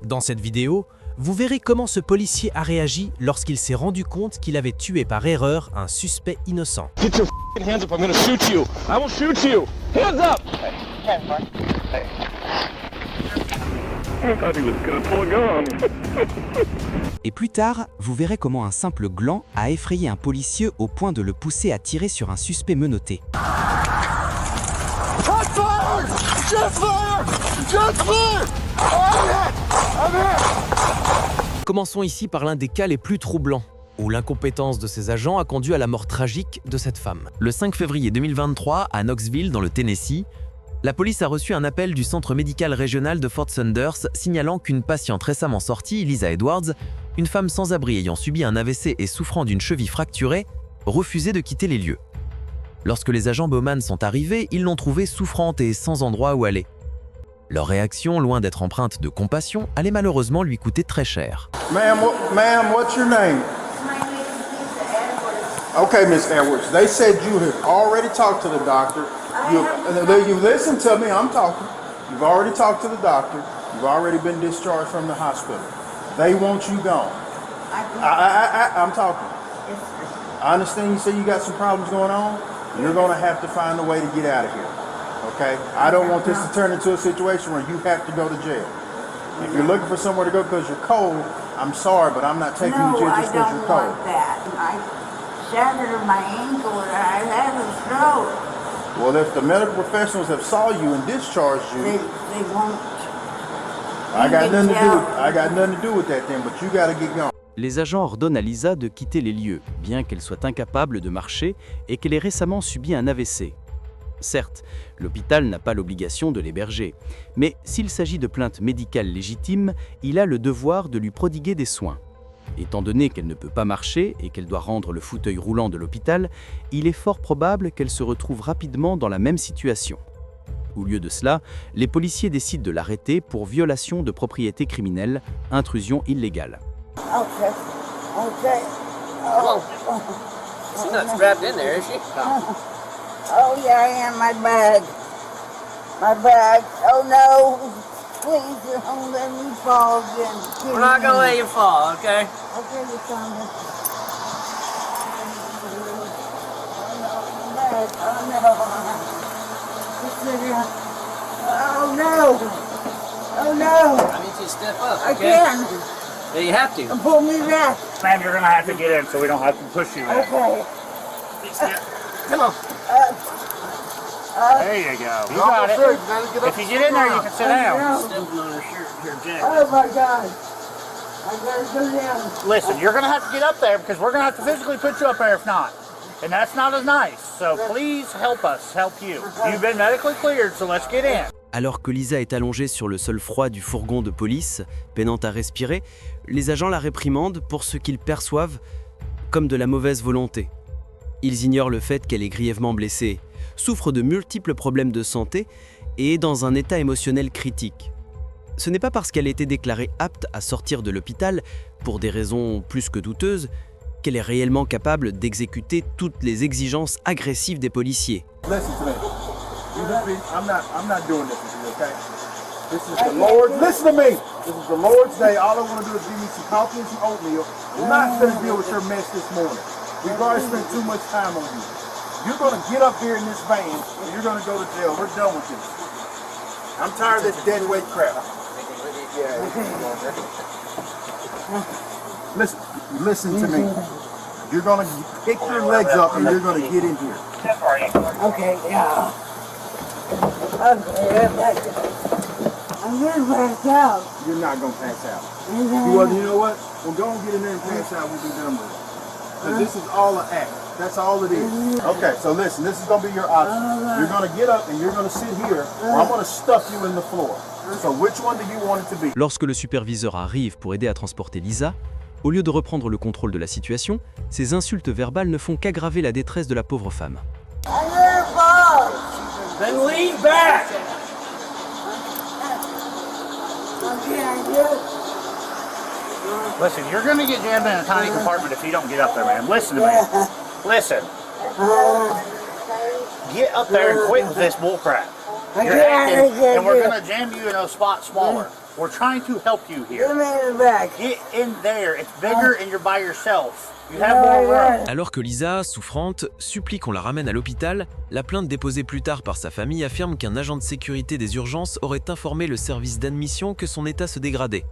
Dans cette vidéo, vous verrez comment ce policier a réagi lorsqu'il s'est rendu compte qu'il avait tué par erreur un suspect innocent. Get your hands up, I'm gonna shoot you. I will shoot you. Hands up! I thought he was gonna pull a gun. Et plus tard, vous verrez comment un simple gland a effrayé un policier au point de le pousser à tirer sur un suspect menotté. Commençons ici par l'un des cas les plus troublants, où l'incompétence de ces agents a conduit à la mort tragique de cette femme. Le 5 février 2023, à Knoxville, dans le Tennessee, la police a reçu un appel du centre médical régional de Fort Sanders signalant qu'une patiente récemment sortie, Lisa Edwards, une femme sans abri ayant subi un AVC et souffrant d'une cheville fracturée, refusait de quitter les lieux. Lorsque les agents Bowman sont arrivés, ils l'ont trouvée souffrante et sans endroit où aller. Leur réaction, loin d'être empreinte de compassion, allait malheureusement lui coûter très cher. Ma'am, what's your name? My name is Lisa Edwards. Okay, Miss Edwards. They said you had already talked to the doctor. You listen to me. I'm talking. You've already talked to the doctor. You've already been discharged from the hospital. They want you gone. I'm talking. Yes, sir. I understand you say you got some problems going on. You're going to have to find a way to get out of here. Okay? I don't want this to turn into a situation where you have to go to jail. If you're looking for somewhere to go because you're cold, I'm sorry, but I'm not taking you to jail just because you're cold. No, I don't want that. I shattered my ankle and I had a stroke. Well, if the medical professionals have saw you and discharged you, They won't. I got nothing to do with that then, but you got to get gone. Les agents ordonnent à Lisa de quitter les lieux, bien qu'elle soit incapable de marcher et qu'elle ait récemment subi un AVC. Certes, l'hôpital n'a pas l'obligation de l'héberger, mais s'il s'agit de plaintes médicales légitimes, il a le devoir de lui prodiguer des soins. Étant donné qu'elle ne peut pas marcher et qu'elle doit rendre le fauteuil roulant de l'hôpital, il est fort probable qu'elle se retrouve rapidement dans la même situation. Au lieu de cela, les policiers décident de l'arrêter pour violation de propriété criminelle, intrusion illégale. Okay. Okay. Oh. She's not strapped in there, is she? Oh, yeah, I am. My bag. My bag. Oh, no. Please don't let me fall again. We're not gonna let you fall, okay? Okay, you found it. Oh, no. Oh, no. I need you to step up, I okay? can't. Yeah, you have to. Pull me back. Ma'am, you're gonna have to get in so we don't have to push you in. Okay. Come on. There you go. You got it. If you get in there, you can sit down. Stepping on her shirt here, Jack. Oh, my God. I gotta go down. Listen, you're gonna have to get up there because we're gonna have to physically put you up there if not. And that's not as nice. So please help us help you. You've been medically cleared, so let's get in. Alors que Lisa est allongée sur le sol froid du fourgon de police, peinant à respirer, les agents la réprimandent pour ce qu'ils perçoivent comme de la mauvaise volonté. Ils ignorent le fait qu'elle est grièvement blessée, souffre de multiples problèmes de santé et est dans un état émotionnel critique. Ce n'est pas parce qu'elle a été déclarée apte à sortir de l'hôpital, pour des raisons plus que douteuses, qu'elle est réellement capable d'exécuter toutes les exigences agressives des policiers. Listen to me. I'm not doing this with you, okay? This is the Lord. Listen to me. This is the Lord's day. All I want to do is give you some coffee and some oatmeal. I'm not going to deal with your mess this morning. We've already spent too much time on you. You're going to get up here in this van and you're going to go to jail. We're done with this. I'm tired of this dead weight crap. Listen to me. You're going to pick your legs up and you're going to get in here. Okay, yeah. Okay, I'm gonna pass out. You're not going to pass out. You know what? Well, go and get in there and pass out. We'll be done with it. Because this is all an act. That's all it is. Okay, so listen, this is going to be your option. You're going to get up and you're going to sit here, or I'm going to stuff you in the floor. So which one do you want it to be? Lorsque le superviseur arrive pour aider à transporter Lisa, au lieu de reprendre le contrôle de la situation, ces insultes verbales ne font qu'aggraver la détresse de la pauvre femme. Then lean back. Listen, you're gonna get jammed in a tiny compartment if you don't get up there, man. Listen to me. Listen. Get up there and quit with this bullcrap. You're acting, and we're gonna jam you in a spot smaller. We're trying to help you Give here. me the bag. Get in there. It's bigger and you're by yourself. You have more room. Alors que Lisa, souffrante, supplie qu'on la ramène à l'hôpital, la plainte déposée plus tard par sa famille affirme qu'un agent de sécurité des urgences aurait informé le service d'admission que son état se dégradait.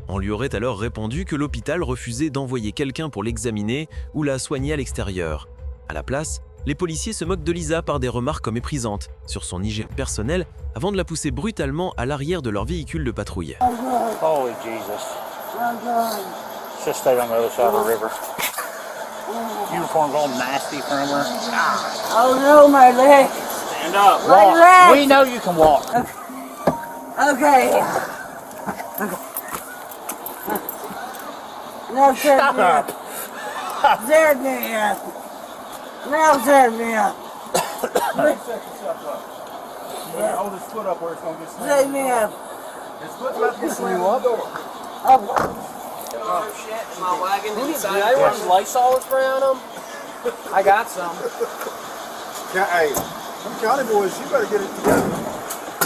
On lui aurait alors répondu que l'hôpital refusait d'envoyer quelqu'un pour l'examiner ou la soigner à l'extérieur. À la place, les policiers se moquent de Lisa par des remarques méprisantes sur son hygiène personnelle avant de la pousser brutalement à l'arrière de leur véhicule de patrouille. Holy Jesus. I'm going. Just stay on the other side of the river. Uniform's all nasty from her. Oh no, my leg. Stand up. My Walk. legs. We know you can walk. Okay. Now set Shut me up. up. Set me up. Now set me up. Yeah, hold his foot up where it's gonna get slammed. Set me up. His foot's about to get slammed on the door. Oh shit, my wagon. Did I run Lysol spray on them? I got some. Yeah, hey, them county boys, you better get it together.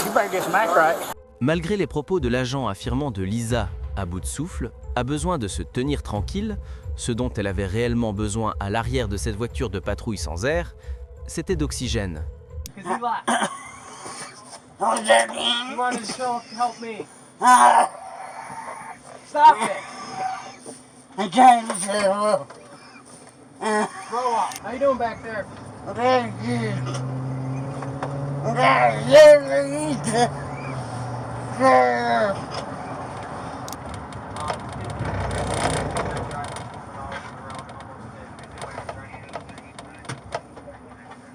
You better get some act right. Malgré les propos de l'agent affirmant de Lisa, à bout de souffle, a besoin de se tenir tranquille, ce dont elle avait réellement besoin à l'arrière de cette voiture de patrouille sans air, c'était d'oxygène. Oh, set me You wanted to help me. up. Stop it. I'm trying to set him up. Grow up. How you doing back there? Thank you. Thank you.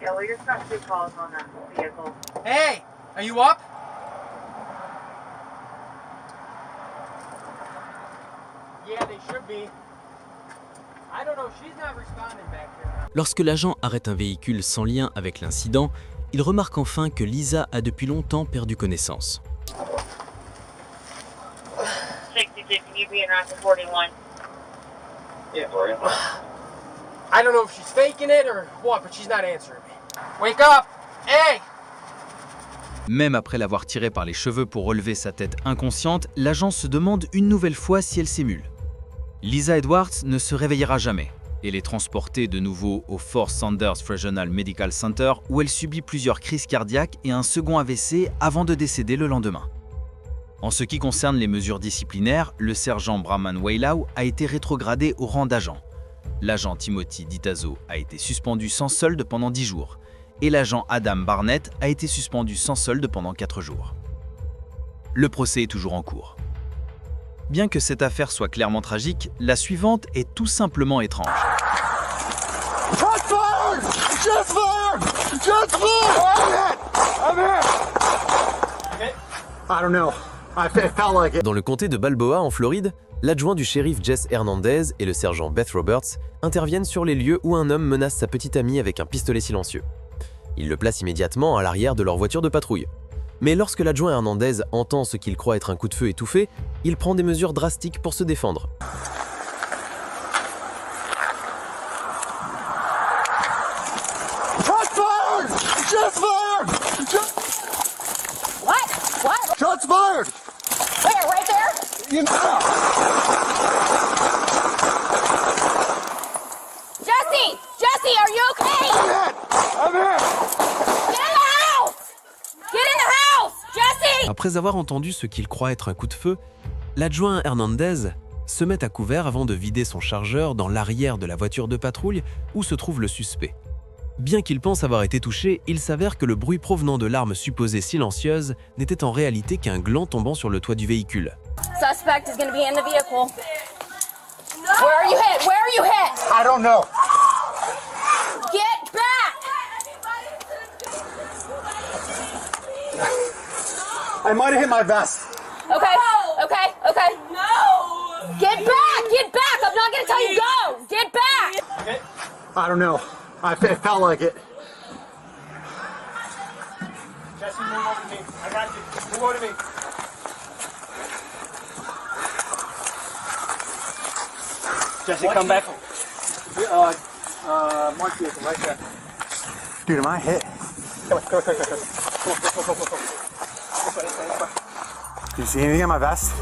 Yeah, we just got 2 calls on that vehicle. Hey, are you up? Yeah, they should be. I don't know, she's not responding back here. Lorsque l'agent arrête un véhicule sans lien avec l'incident, il remarque enfin que Lisa a depuis longtemps perdu connaissance. 62, can you be in Route 41? Yeah, I don't know if she's faking it or what, but she's not answering me. Wake up! Hey! Même après l'avoir tirée par les cheveux pour relever sa tête inconsciente, l'agent se demande une nouvelle fois si elle s'émule. Lisa Edwards ne se réveillera jamais. Elle est transportée de nouveau au Fort Sanders Regional Medical Center où elle subit plusieurs crises cardiaques et un second AVC avant de décéder le lendemain. En ce qui concerne les mesures disciplinaires, le sergent Brahman Wailau a été rétrogradé au rang d'agent. L'agent Timothy Ditazo a été suspendu sans solde pendant 10 jours et l'agent Adam Barnett a été suspendu sans solde pendant 4 jours. Le procès est toujours en cours. Bien que cette affaire soit clairement tragique, la suivante est tout simplement étrange. I don't know. It felt like it. Dans le comté de Balboa, en Floride, l'adjoint du shérif Jess Hernandez et le sergent Beth Roberts interviennent sur les lieux où un homme menace sa petite amie avec un pistolet silencieux. Ils le placent immédiatement à l'arrière de leur voiture de patrouille. Mais lorsque l'adjoint Hernandez entend ce qu'il croit être un coup de feu étouffé, il prend des mesures drastiques pour se défendre. What? What? Shots fired! Where? Right there? Jesse! Jesse, are you okay? I'm here! Get in the house! Get in the house! Jesse! Après avoir entendu ce qu'il croit être un coup de feu, l'adjoint Hernandez se met à couvert avant de vider son chargeur dans l'arrière de la voiture de patrouille où se trouve le suspect. Bien qu'il pense avoir été touché, il s'avère que le bruit provenant de l'arme supposée silencieuse n'était en réalité qu'un gland tombant sur le toit du véhicule. Suspect is gonna be in the vehicle. Where are you hit? Where are you hit? I don't know. Get back! I might have hit my vest. Okay, okay, okay. No! Get back! Get back! I'm not gonna tell you go! Get back! I don't know. It felt like it. Jesse, move over to me. I got you. Move over to me. Jesse, come back. Mark vehicle right there. Dude, am I hit? Come on, come on, come on, come on. Come on, come on, come on, come on. This way, this way, this way. Do you see anything on my vest?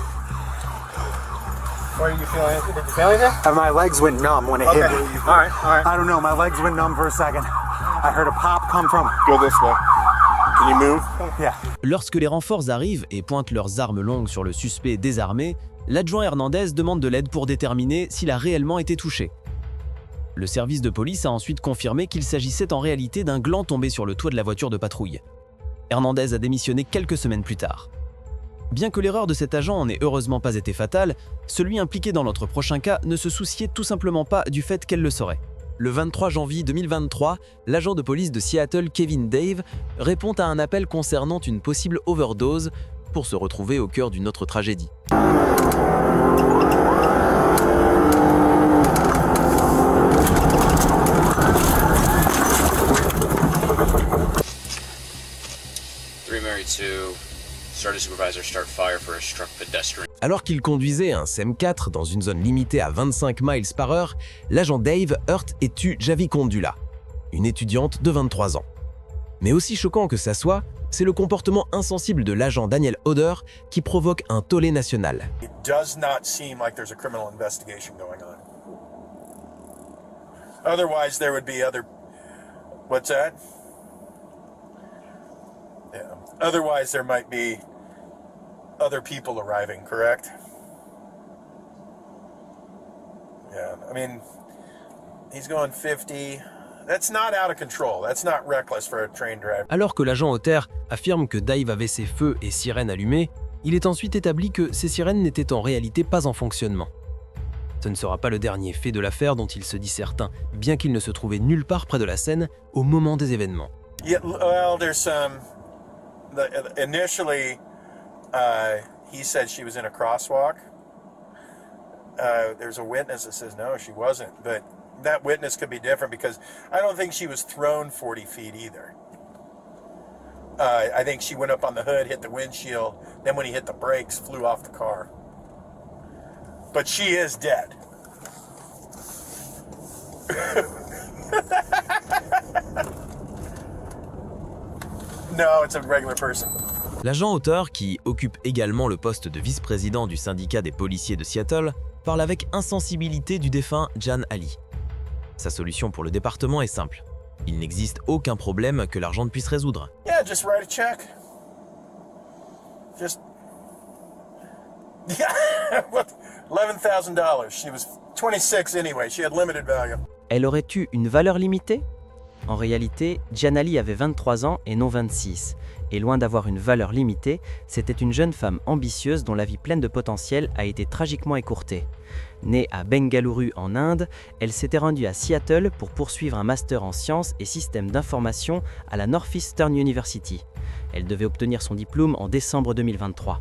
What are you feeling? Did you feel anything? My legs went numb when it Okay. hit me. All right, all right. I don't know, my legs went numb for a second. I heard a pop come from... Go this way. Can you move? Yeah. Lorsque les renforts arrivent et pointent leurs armes longues sur le suspect désarmé, l'adjoint Hernandez demande de l'aide pour déterminer s'il a réellement été touché. Le service de police a ensuite confirmé qu'il s'agissait en réalité d'un gland tombé sur le toit de la voiture de patrouille. Hernandez a démissionné quelques semaines plus tard. Bien que l'erreur de cet agent n'ait heureusement pas été fatale, celui impliqué dans notre prochain cas ne se souciait tout simplement pas du fait qu'elle le saurait. Le 23 janvier 2023, l'agent de police de Seattle Kevin Dave répond à un appel concernant une possible overdose pour se retrouver au cœur d'une autre tragédie. Alors qu'il conduisait un SEM4 dans une zone limitée à 25 miles par heure, l'agent Dave heurte et tue Javi Kondula, une étudiante de 23 ans. Mais aussi choquant que ça soit, c'est le comportement insensible de l'agent Daniel Hodder qui provoque un tollé national. It does not seem like there's a criminal investigation going on. Otherwise, there would be other... What's that? Yeah. Otherwise, there might be other people arriving, correct? Yeah, I mean, he's going 50. That's not out of control. That's not reckless for a train driver. Alors que l'agent Hodder affirme que Dave avait ses feux et sirènes allumés, il est ensuite établi que ces sirènes n'étaient en réalité pas en fonctionnement. Ce ne sera pas le dernier fait de l'affaire dont il se dit certain, bien qu'il ne se trouvait nulle part près de la scène au moment des événements. Yeah, well, there's some... Initially, he said she was in a crosswalk. There's a witness that says no, she wasn't. But that witness could be different because I don't think she was thrown 40 feet either. I think she went up on the hood, hit the windshield, then when he hit the brakes, flew off the car. But she is dead. No, it's a regular person. L'agent Hodder, qui occupe également le poste de vice-président du syndicat des policiers de Seattle, parle avec insensibilité du défunt Jan Ali. Sa solution pour le département est simple. Il n'existe aucun problème que l'argent ne puisse résoudre. Yeah, just write a check. Just... Yeah, $11,000. She was 26 anyway. She had limited value. Elle aurait eu une valeur limitée ? En réalité, Gianali avait 23 ans et non 26. Et loin d'avoir une valeur limitée, c'était une jeune femme ambitieuse dont la vie pleine de potentiel a été tragiquement écourtée. Née à Bengaluru en Inde, elle s'était rendue à Seattle pour poursuivre un master en sciences et systèmes d'information à la Northeastern University. Elle devait obtenir son diplôme en décembre 2023.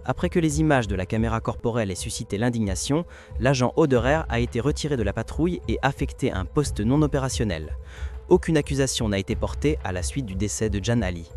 Après que les images de la caméra corporelle aient suscité l'indignation, l'agent Hodder a été retiré de la patrouille et affecté à un poste non opérationnel. Aucune accusation n'a été portée à la suite du décès de Jan Ali.